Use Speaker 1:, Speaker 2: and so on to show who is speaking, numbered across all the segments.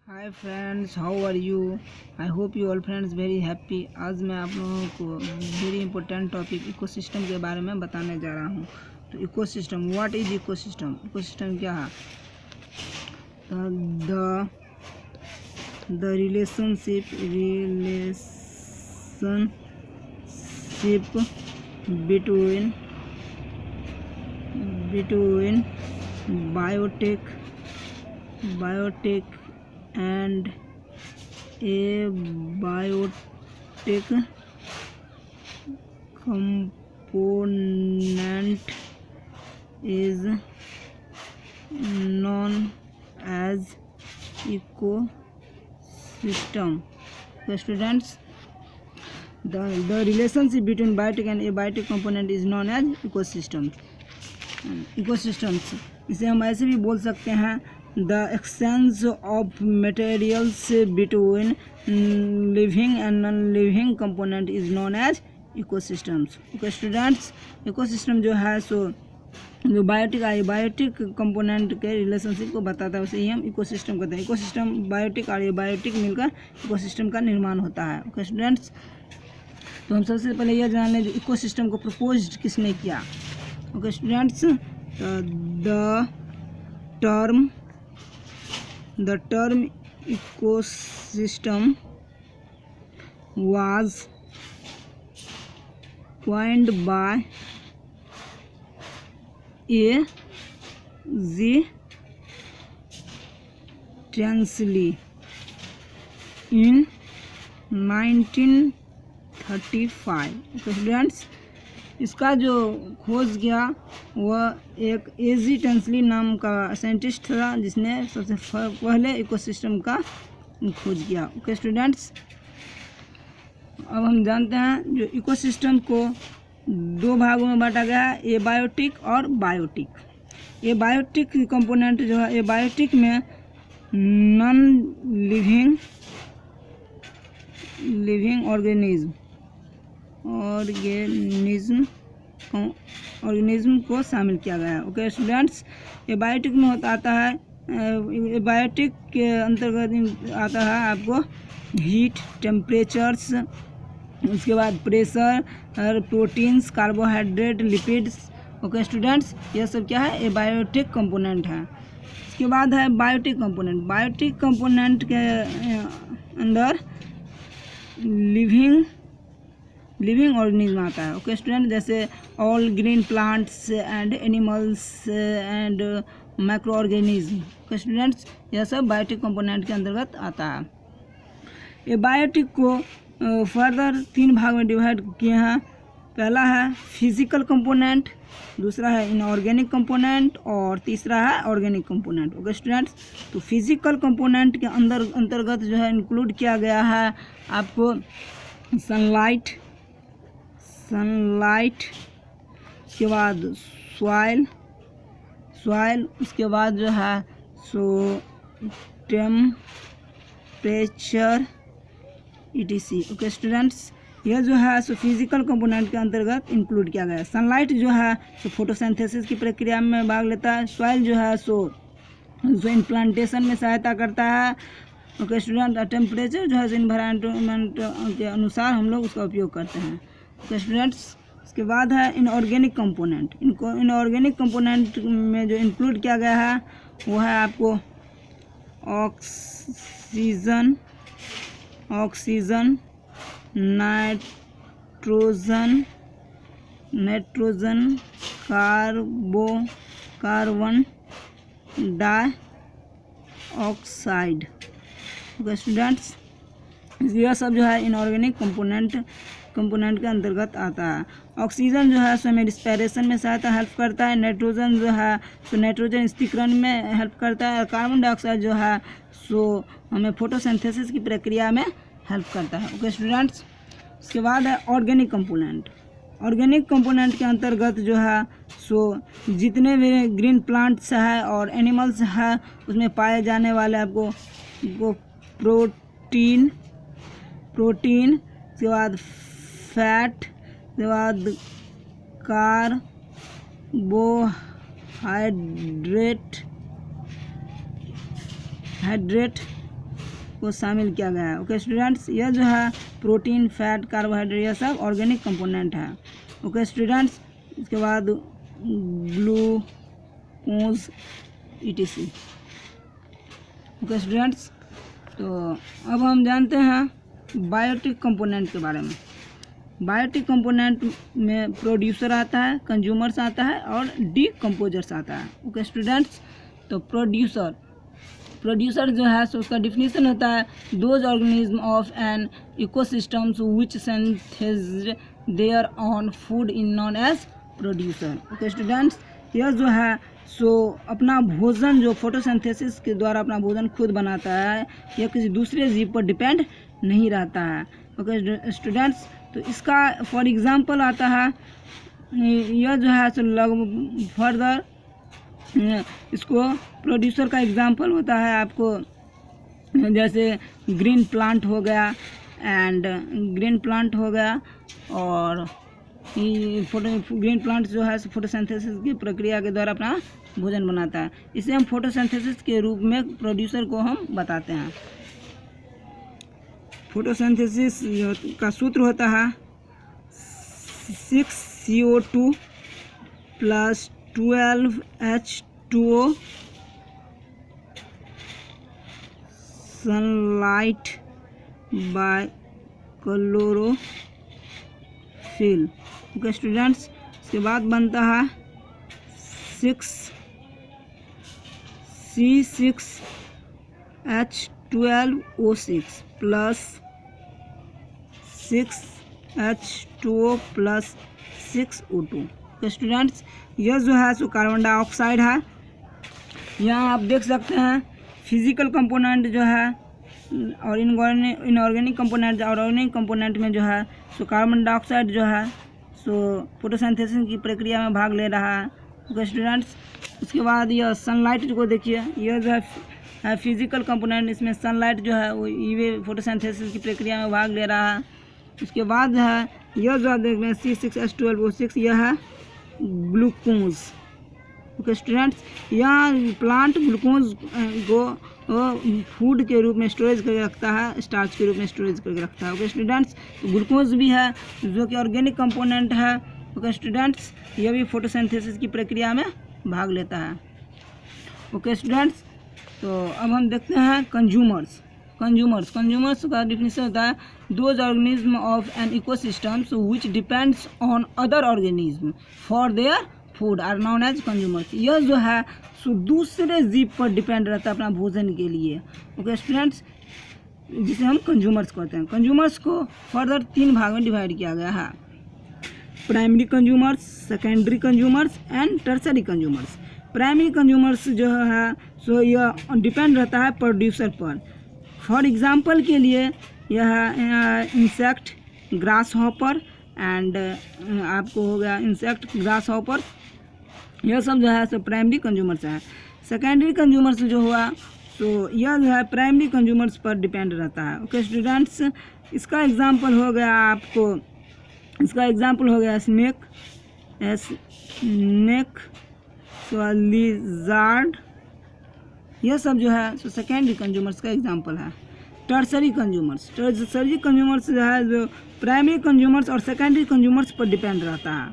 Speaker 1: Hi friends, how are you? I hope you all friends very happy. आज मैं आप लोगों को वेरी इंपॉर्टेंट टॉपिक इकोसिस्टम के बारे में बताने जा रहा हूँ। तो ecosystem, what is ecosystem? Ecosystem क्या है? The relationship between biotech and abiotic component is known as ecosystem. So students, the relationship between biotic and abiotic component is known as ecosystem. Ecosystems, इसे हम ऐसे भी बोल सकते हैं, the exchange of materials between living and non-living component is known as ecosystems. Okay students, ecosystem जो है सो जो बायोटिक कंपोनेंट के रिलेशनशिप को बताता है, उसे ही हम इकोसिस्टम कहते हैं। इकोसिस्टम बायोटिक और बायोटिक मिलकर इकोसिस्टम का निर्माण होता है। ओके स्टूडेंट्स, तो हम सबसे पहले यह जान लें जो इकोसिस्टम को प्रपोज किसने किया। Okay students, The term ecosystem was coined by A.G. Tinsley in 1935। Okay students, इसका जो खोज किया वह एक एजी टेंसली नाम का साइंटिस्ट था, जिसने सबसे पहले इकोसिस्टम का खोज किया। ओके स्टूडेंट्स, अब हम जानते हैं जो इकोसिस्टम को दो भागों में बांटा गया है, एबायोटिक और बायोटिक। एबायोटिक कंपोनेंट जो है, एबायोटिक में नॉन लिविंग ऑर्गेनिज्म को शामिल किया गया है। ओके स्टूडेंट्स, एबायोटिक में आता है, एबायोटिक के अंतर्गत आता है आपको हीट, टेम्परेचर्स, उसके बाद pressure, proteins, carbohydrate, lipids. Okay students, यह सब क्या है? एबायोटिक कंपोनेंट है। इसके बाद है बायोटिक कंपोनेंट। बायोटिक कंपोनेंट के अंदर लिविंग ऑर्गेनिज्म आता है। ओके स्टूडेंट, जैसे all green plants and animals and micro organism. Okay students, यह सब बायोटिक कंपोनेंट के अंतर्गत आता है। ये बायोटिक को फर्दर तीन भाग में डिवाइड किए हैं। पहला है फिजिकल कंपोनेंट, दूसरा है इनऑर्गेनिक कंपोनेंट और तीसरा है ऑर्गेनिक कंपोनेंट। ओके स्टूडेंट्स, तो फिजिकल कंपोनेंट के अंतर्गत जो है इंक्लूड किया गया है आपको सनलाइट, उसके बाद सॉइल, उसके बाद जो है सो टेम्परेचर etc। ओके स्टूडेंट्स, यह जो है सो फिजिकल कंपोनेंट के अंतर्गत इंक्लूड किया गया है। सनलाइट जो है सो फोटोसिंथेसिस की प्रक्रिया में भाग लेता है। सॉइल जो है सो इन प्लांटेशन में सहायता करता है। ओके स्टूडेंट, टेम्परेचर जो है इन्वायरमेंट के अनुसार हम लोग उसका उपयोग करते हैं। ओके स्टूडेंट्स, इसके बाद है इनऑर्गेनिक कंपोनेंट। इनऑर्गेनिक कंपोनेंट में जो इंक्लूड किया गया है वो है आपको oxygen, nitrogen, carbon dioxide. Okay students, यह सब जो है इनऑर्गेनिक कंपोनेंट के अंतर्गत आता है। ऑक्सीजन जो है सो हमें रिस्पिरेशन में सहायता हेल्प करता है। नाइट्रोजन जो है सो नाइट्रोजन स्थिरीकरण में हेल्प करता है। कार्बन डाइऑक्साइड जो है सो हमें फोटोसिंथेसिस की प्रक्रिया में हेल्प करता है। ओके स्टूडेंट्स, उसके बाद है ऑर्गेनिक कंपोनेंट। ऑर्गेनिक कंपोनेंट के अंतर्गत जो है सो जितने भी ग्रीन प्लांट्स है और एनिमल्स है उसमें पाए जाने वाले आपको प्रोटीन, उसके बाद फैट, उसके बाद कार्बोहाइड्रेट को शामिल किया गया है। ओके स्टूडेंट्स, यह जो है प्रोटीन, फैट, कार्बोहाइड्रेट यह सब ऑर्गेनिक कंपोनेंट है। ओके स्टूडेंट्स, इसके बाद ग्लूकोज ETC। ओके स्टूडेंट्स, तो अब हम जानते हैं बायोटिक कंपोनेंट के बारे में। बायोटिक कंपोनेंट में प्रोड्यूसर आता है, कंज्यूमर्स आता है और डीकम्पोजर्स आता है। ओके स्टूडेंट्स, तो प्रोड्यूसर जो है सो उसका डिफिनीशन होता है those organism of an ecosystems which synthesize their own food in known as producer. Okay students, यह जो है सो अपना भोजन जो फोटोसिंथेसिस के द्वारा अपना भोजन खुद बनाता है, यह किसी दूसरे जीव पर डिपेंड नहीं रहता है। ओके स्टूडेंट्स, तो इसका फॉर एग्जांपल आता है, यह जो है सो लगभग फर्दर इसको प्रोड्यूसर का एग्जांपल होता है आपको, जैसे ग्रीन प्लांट हो गया और ग्रीन प्लांट जो है फोटोसिंथेसिस की प्रक्रिया के द्वारा अपना भोजन बनाता है। इसे हम फोटोसिंथेसिस के रूप में प्रोड्यूसर को हम बताते हैं। फोटोसिंथेसिस का सूत्र होता है 6CO2 + 12H2O sunlight bye chlorophyll. Okay students, इसके बाद बनता है 6C6H12O6 + 6H2O + 6O2। तो स्टूडेंट्स, यह जो है सो कार्बन डाइऑक्साइड है। यहाँ आप देख सकते हैं फिजिकल कंपोनेंट जो है और इनऑर्गेनिक कंपोनेंट और ऑर्गेनिक कंपोनेंट में जो है सो कार्बन डाइऑक्साइड जो है सो फोटोसिंथेसिस की प्रक्रिया में भाग ले रहा है। ओके स्टूडेंट्स, उसके बाद यह सनलाइट को देखिए, यह जो है फिजिकल कंपोनेंट, इसमें सनलाइट जो है वो ये फोटोसिंथेसिस की प्रक्रिया में भाग ले रहा है। उसके बाद जो है यह जो आप देख रहे हैं C6H12O6, यह है ग्लूकोज। ओके स्टूडेंट्स, यहाँ प्लांट ग्लूकोज को फूड के रूप में स्टोरेज करके रखता है, स्टार्च के रूप में स्टोरेज करके रखता है। ओके स्टूडेंट्स, ग्लूकोज भी है जो कि ऑर्गेनिक कंपोनेंट है। ओके स्टूडेंट्स, यह भी फोटोसिंथेसिस की प्रक्रिया में भाग लेता है। ओके स्टूडेंट्स, तो अब हम देखते हैं कंज्यूमर्स का डिफिनीशन होता है those organism of an ecosystems which depends on other organism for their food are known as consumers. यह जो है सो दूसरे जीव पर डिपेंड रहता है अपना भोजन के लिए। ओके स्टूडेंट्स, जिसे हम कंज्यूमर्स कहते हैं। कंज्यूमर्स को फर्दर 3 भाग में डिवाइड किया गया है, primary consumers, secondary consumers and tertiary consumers. Primary consumers जो है सो यह डिपेंड रहता है प्रोड्यूसर पर। फॉर एग्जांपल के लिए यह इंसेक्ट, ग्रास हॉपर एंड आपको हो गया इंसेक्ट, ग्रास हॉपर, यह सब जो है सो प्राइमरी कंज्यूमर्स है। सेकेंडरी कंज्यूमर्स जो हुआ तो यह जो है प्राइमरी कंज्यूमर्स पर डिपेंड रहता है। ओके स्टूडेंट्स, इसका एग्जांपल हो गया स्नेक, लिजार्ड, यह सब जो है सो सेकेंडरी कंज्यूमर्स का एग्जांपल है। टर्सरी कंज्यूमर्स जो है जो प्राइमरी कंज्यूमर्स और सेकेंडरी कंज्यूमर्स पर डिपेंड रहता है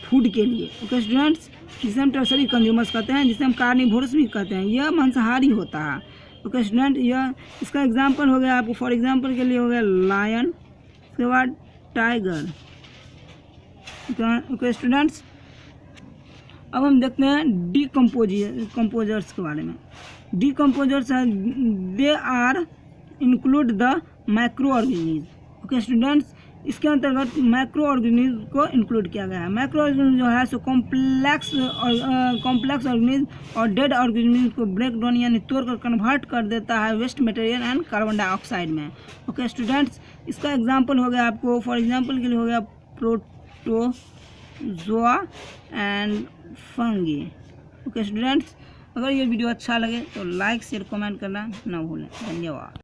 Speaker 1: फूड के लिए। ओके स्टूडेंट्स, जिसे हम टर्सरी कंज्यूमर्स कहते हैं, जिसे हम कार्निवोरस भी कहते हैं, यह मांसाहारी होता है। ओके स्टूडेंट, यह इसका एग्जांपल हो गया आपको, फॉर एग्जांपल के लिए हो गया लायन, उसके बाद टाइगर। ओके स्टूडेंट्स, अब हम देखते हैं डीकम्पोजर्स के बारे में। Decomposers they are include the micro organism. Okay students, इसके अंतर्गत माइक्रो ऑर्गेनिज्म को इंक्लूड किया गया है। माइक्रो ऑर्गेनिज्म जो है सो कॉम्प्लेक्स ऑर्गेनिज्म और डेड ऑर्गेनिज्म को ब्रेक डाउन यानी तोड़कर कन्वर्ट कर देता है waste material and carbon dioxide में। ओके स्टूडेंट्स, इसका एग्जांपल हो गया आपको, फॉर एग्जांपल के लिए हो गया protozoa and fungi. Okay students, अगर ये वीडियो अच्छा लगे तो लाइक शेयर कमेंट करना ना भूलें। धन्यवाद।